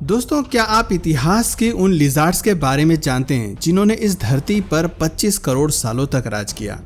दोस्तों, क्या आप इतिहास के उन लिजार्ड्स के बारे में जानते हैं जिन्होंने इस धरती पर 25 करोड़ सालों तक राज किया?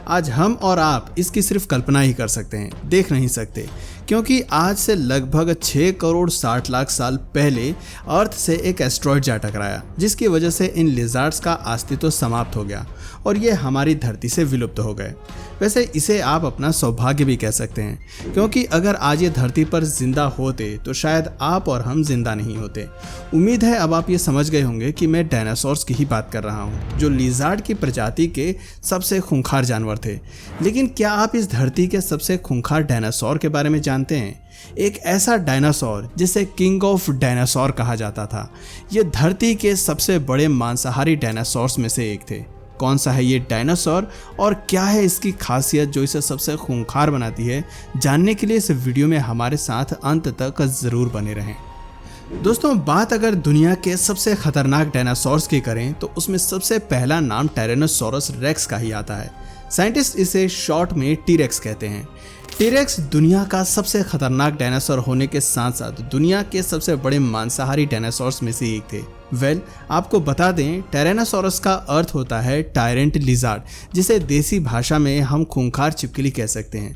आज हम और आप इसकी सिर्फ कल्पना ही कर सकते हैं, देख नहीं सकते, क्योंकि आज से लगभग 6 करोड़ 60 लाख साल पहले अर्थ से एक एस्ट्रॉयड जा टकराया, जिसकी वजह से इन लिजार्ड्स का अस्तित्व समाप्त हो गया और ये हमारी धरती से विलुप्त हो गए। वैसे इसे आप अपना सौभाग्य भी कह सकते हैं, क्योंकि अगर आज ये धरती पर जिंदा होते तो शायद आप और हम जिंदा नहीं होते। उम्मीद है अब आप ये समझ गए होंगे कि मैं डायनासोर्स की ही बात कर रहा हूँ, जो लिजार्ड की प्रजाति के सबसे खूंखार जानवर थे। लेकिन क्या आप इस धरती के सबसे खूंखार डायनासोर के बारे में जानते हैं? एक ऐसा डायनासोर जिसे किंग ऑफ डायनासोर कहा जाता था। ये धरती के सबसे बड़े मांसाहारी डायनासोर्स में से एक थे। कौन सा है ये डायनासोर और क्या है इसकी खासियत जो इसे सबसे खूंखार बनाती है? जानने के लिए इस वीडियो में हमारे साथ अंत तक जरूर बने रहें। दोस्तों, बात अगर दुनिया के सबसे खतरनाक डायनासोर्स की करें तो उसमें सबसे पहला नाम टायरेनोसोरस रेक्स का ही आता है। साइंटिस्ट इसे शॉर्ट में टीरेक्स कहते हैं। टीरेक्स दुनिया का सबसे खतरनाक डायनासोर होने के साथ साथ दुनिया के सबसे बड़े मांसाहारी डायनासोर्स में से एक थे। आपको बता दें, टायरेनोसोरस का अर्थ होता है टायरेंट लिजार्ड, जिसे देसी भाषा में हम खूंखार छिपकली कह सकते हैं।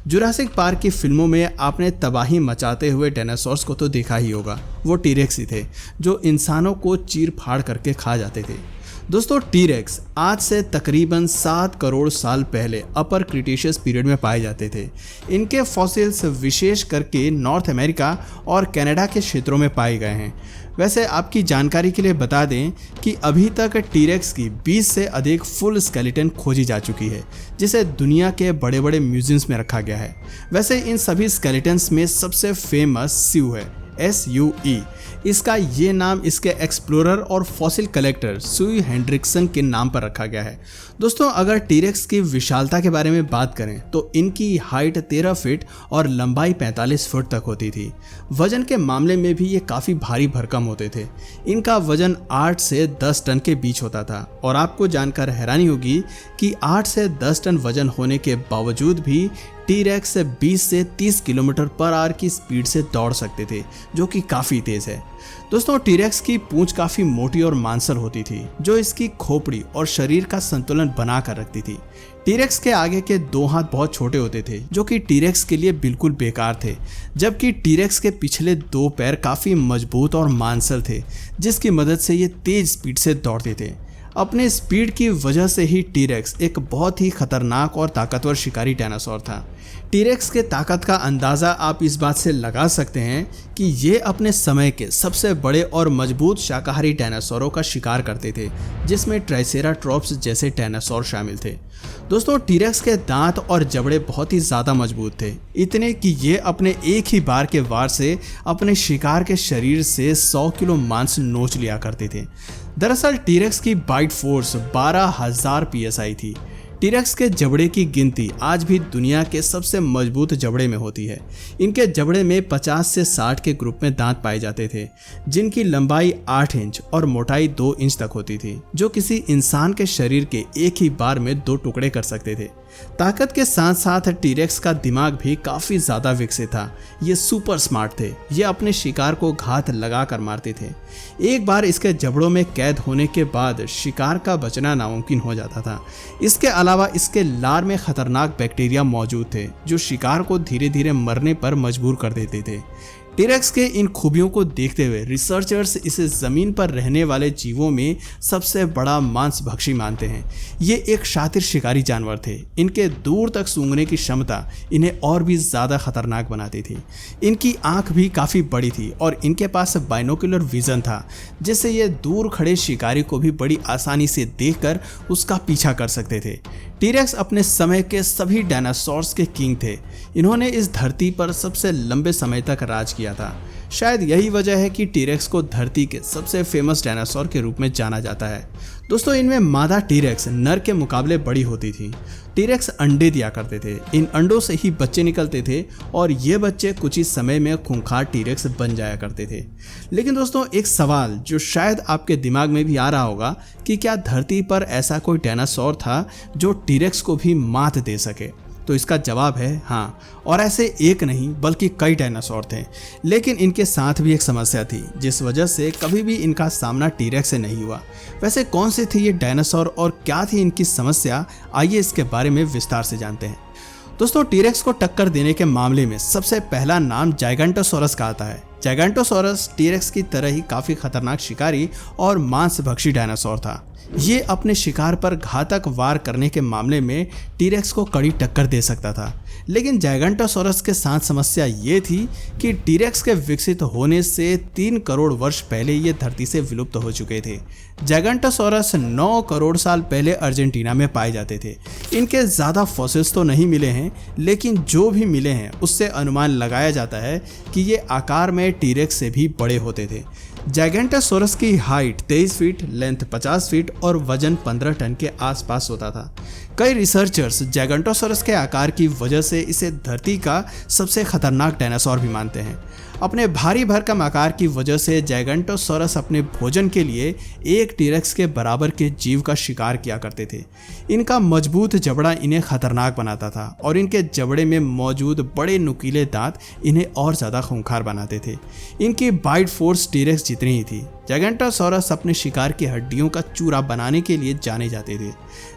जुरासिक पार्क की फिल्मों में आपने तबाही मचाते हुए डायनासोर्स को तो देखा ही होगा। वो टीरेक्स ही थे जो इंसानों को चीर फाड़ करके खा जाते थे। दोस्तों, टीरेक्स आज से तकरीबन 7 करोड़ साल पहले अपर क्रिटेशियस पीरियड में पाए जाते थे। इनके फॉसिल्स विशेष करके नॉर्थ अमेरिका और कनाडा के क्षेत्रों में पाए गए हैं। वैसे आपकी जानकारी के लिए बता दें कि अभी तक टीरेक्स की 20 से अधिक फुल स्केलेटन खोजी जा चुकी है, जिसे दुनिया के बड़े बड़े म्यूजियम्स में रखा गया है। वैसे इन सभी स्केलेटन्स में सबसे फेमस स्यू है, SUE। इसका ये नाम इसके एक्सप्लोरर और फॉसिल कलेक्टर सुई हेंड्रिक्सन के नाम पर रखा गया है। दोस्तों, अगर टीरेक्स की विशालता के बारे में बात करें तो इनकी हाइट 13 फीट और लंबाई 45 फुट तक होती थी। वजन के मामले में भी ये काफ़ी भारी भरकम होते थे। इनका वजन 8 से 10 टन के बीच होता था और आपको जानकर हैरानी होगी कि 8 से 10 टन वजन होने के बावजूद भी टीरेक्स 20 से 30 किलोमीटर पर आवर की स्पीड से दौड़ सकते थे, जो कि काफ़ी तेज़ है। दोस्तों, टीरेक्स की पूंछ काफ़ी मोटी और मांसल होती थी, जो इसकी खोपड़ी और शरीर का संतुलन बना कर रखती थी। टीरेक्स के आगे के 2 हाथ बहुत छोटे होते थे, जो कि टीरेक्स के लिए बिल्कुल बेकार थे, जबकि टीरेक्स के पिछले 2 पैर काफ़ी मजबूत और मांसल थे, जिसकी मदद से ये तेज स्पीड से दौड़ते थे। अपने स्पीड की वजह से ही टीरेक्स एक बहुत ही खतरनाक और ताकतवर शिकारी डायनासोर था। टीरेक्स के ताकत का अंदाज़ा आप इस बात से लगा सकते हैं कि ये अपने समय के सबसे बड़े और मजबूत शाकाहारी डायनासोरों का शिकार करते थे, जिसमें ट्राइसेराटॉप्स जैसे डायनासोर शामिल थे। दोस्तों, टीरेक्स के दांत और जबड़े बहुत ही ज़्यादा मजबूत थे, इतने कि ये अपने एक ही बार के वार से अपने शिकार के शरीर से 100 किलो मांस नोच लिया करते थे। दरअसल टीरेक्स की बाइट फोर्स 12,000 PSI थी। टीरेक्स के जबड़े की गिनती आज भी दुनिया के सबसे मजबूत जबड़े में होती है। इनके जबड़े में 50 से 60 के ग्रुप में दांत पाए जाते थे, जिनकी लंबाई 8 इंच और मोटाई 2 इंच तक होती थी, जो किसी इंसान के शरीर के एक ही बार में 2 टुकड़े कर सकते थे। ताकत के साथ साथ टीरेक्स का दिमाग भी काफ़ी ज़्यादा विकसित था। ये सुपर स्मार्ट थे। ये अपने शिकार को घात लगा कर मारते थे। एक बार इसके जबड़ों में कैद होने के बाद शिकार का बचना नामुमकिन हो जाता था। इसके अलावा इसके लार में खतरनाक बैक्टीरिया मौजूद थे, जो शिकार को धीरे धीरे मरने पर मजबूर कर देते थे। टीरेक्स के इन खूबियों को देखते हुए रिसर्चर्स इसे ज़मीन पर रहने वाले जीवों में सबसे बड़ा मांसभक्षी मानते हैं। ये एक शातिर शिकारी जानवर थे। इनके दूर तक सूंघने की क्षमता इन्हें और भी ज़्यादा खतरनाक बनाती थी। इनकी आंख भी काफ़ी बड़ी थी और इनके पास बाइनोकुलर विज़न था, जिससे ये दूर खड़े शिकारी को भी बड़ी आसानी से देखकर उसका पीछा कर सकते थे। टीरेक्स अपने समय के सभी डायनासोर्स के किंग थे। इन्होंने इस धरती पर सबसे लंबे समय तक राज किया था। शायद यही वजह है कि टीरेक्स को धरती के सबसे फेमस डायनासोर के रूप में जाना जाता है। दोस्तों, इनमें मादा टीरेक्स नर के मुकाबले बड़ी होती थी। टीरेक्स अंडे दिया करते थे। इन अंडों से ही बच्चे निकलते थे और ये बच्चे कुछ ही समय में खूंखार टीरेक्स बन जाया करते थे। लेकिन दोस्तों, एक सवाल जो शायद आपके दिमाग में भी आ रहा होगा कि क्या धरती पर ऐसा कोई डायनासोर था जो टीरेक्स को भी मात दे सके? तो इसका जवाब है हाँ। और ऐसे एक नहीं बल्कि कई डायनासोर थे, लेकिन इनके साथ भी एक समस्या थी जिस वजह से कभी भी इनका सामना टीरेक्स से नहीं हुआ। वैसे कौन से थे ये डायनासोर और क्या थी इनकी समस्या, आइए इसके बारे में विस्तार से जानते हैं। दोस्तों, टीरेक्स को टक्कर देने के मामले में सबसे पहला नाम जाइगेंटोसोरस का आता है। जाइगेंटोसोरस टीरेक्स की तरह ही काफी खतरनाक शिकारी और मांसभक्षी डायनासोर था। ये अपने शिकार पर घातक वार करने के मामले में टीरेक्स को कड़ी टक्कर दे सकता था, लेकिन जाइगेंटोसोरस के साथ समस्या ये थी कि टीरेक्स के विकसित होने से 3 करोड़ वर्ष पहले ये धरती से विलुप्त हो चुके थे। जाइगेंटोसोरस 9 करोड़ साल पहले अर्जेंटीना में पाए जाते थे। इनके ज़्यादा फॉसिल्स तो नहीं मिले हैं, लेकिन जो भी मिले हैं उससे अनुमान लगाया जाता है कि ये आकार में टीरेक्स से भी बड़े होते थे। जाइगेंटोसोरस की हाइट 23 फीट, लेंथ 50 फीट और वजन 15 टन के आसपास होता था। कई रिसर्चर्स जाइगेंटोसोरस के आकार की वजह से इसे धरती का सबसे खतरनाक डायनासोर भी मानते हैं। अपने भारी भरकम आकार की वजह से जाइगेंटोसोरस अपने भोजन के लिए एक टीरेक्स के बराबर के जीव का शिकार किया करते थे। इनका मजबूत जबड़ा इन्हें खतरनाक बनाता था और इनके जबड़े में मौजूद बड़े नुकीले दांत इन्हें और ज़्यादा खूंखार बनाते थे। इनकी बाइट फोर्स टीरेक्स जितनी ही थी। जाइगेंटोसोरस अपने शिकार की हड्डियों का चूरा बनाने के लिए जाने जाते थे।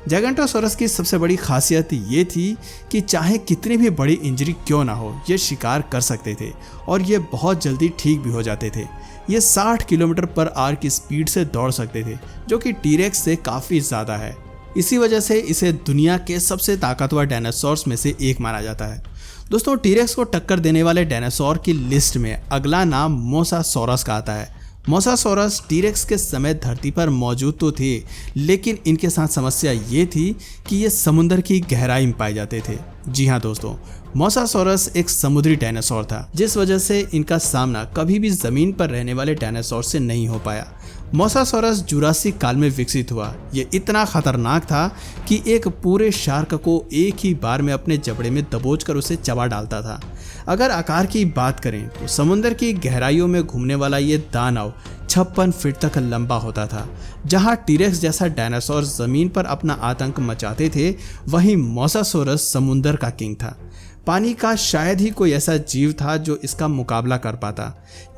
जाइगेंटोसोरस की सबसे बड़ी खासियत ये थी कि चाहे कितनी भी बड़ी इंजरी क्यों ना हो, ये शिकार कर सकते थे और ये बहुत जल्दी ठीक भी हो जाते थे। ये 60 किलोमीटर पर आवर की स्पीड से दौड़ सकते थे, जो कि टीरेक्स से काफ़ी ज़्यादा है। इसी वजह से इसे दुनिया के सबसे ताकतवर डायनासोर्स में से एक माना जाता है। दोस्तों, टीरेक्स को टक्कर देने वाले डायनासोर की लिस्ट में अगला नाम मोसासोरस का आता है। मोसासोरस टीरेक्स के समय धरती पर मौजूद तो थे, लेकिन इनके साथ समस्या ये थी कि ये समुद्र की गहराई में पाए जाते थे। जी हाँ दोस्तों, मोसासोरस एक समुद्री डायनासोर था, जिस वजह से इनका सामना कभी भी जमीन पर रहने वाले डायनासोर से नहीं हो पाया। मोसासोरस जुरासिक काल में विकसित हुआ। ये इतना खतरनाक था कि एक पूरे शार्क को एक ही बार में अपने जबड़े में दबोचकर उसे चबा डालता था। अगर आकार की बात करें तो समुद्र की गहराइयों में घूमने वाला ये दानव 56 फीट तक लंबा होता था। जहां टीरेक्स जैसा डायनासोर जमीन पर अपना आतंक मचाते थे, वहीं मोसासोरस समुद्र का किंग था। पानी का शायद ही कोई ऐसा जीव था जो इसका मुकाबला कर पाता।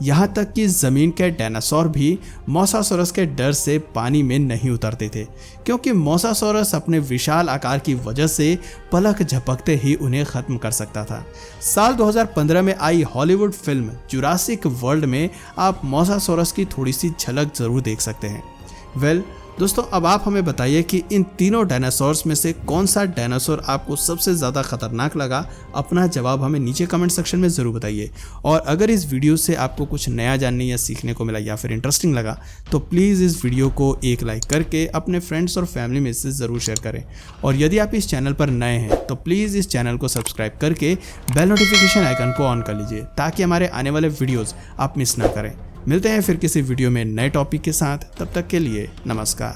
यहाँ तक कि ज़मीन के डायनासोर भी मोसासोरस के डर से पानी में नहीं उतरते थे, क्योंकि मोसासोरस अपने विशाल आकार की वजह से पलक झपकते ही उन्हें ख़त्म कर सकता था। साल 2015 में आई हॉलीवुड फिल्म जुरासिक वर्ल्ड में आप मोसासोरस की थोड़ी सी झलक ज़रूर देख सकते हैं। दोस्तों, अब आप हमें बताइए कि इन तीनों डायनासोर्स में से कौन सा डायनासोर आपको सबसे ज़्यादा खतरनाक लगा। अपना जवाब हमें नीचे कमेंट सेक्शन में ज़रूर बताइए। और अगर इस वीडियो से आपको कुछ नया जानने या सीखने को मिला या फिर इंटरेस्टिंग लगा, तो प्लीज़ इस वीडियो को एक लाइक करके अपने फ्रेंड्स और फैमिली में से ज़रूर शेयर करें। और यदि आप इस चैनल पर नए हैं तो प्लीज़ इस चैनल को सब्सक्राइब करके बेल नोटिफिकेशन आइकन को ऑन कर लीजिए, ताकि हमारे आने वाले वीडियोज़ आप मिस ना करें। मिलते हैं फिर किसी वीडियो में नए टॉपिक के साथ। तब तक के लिए नमस्कार।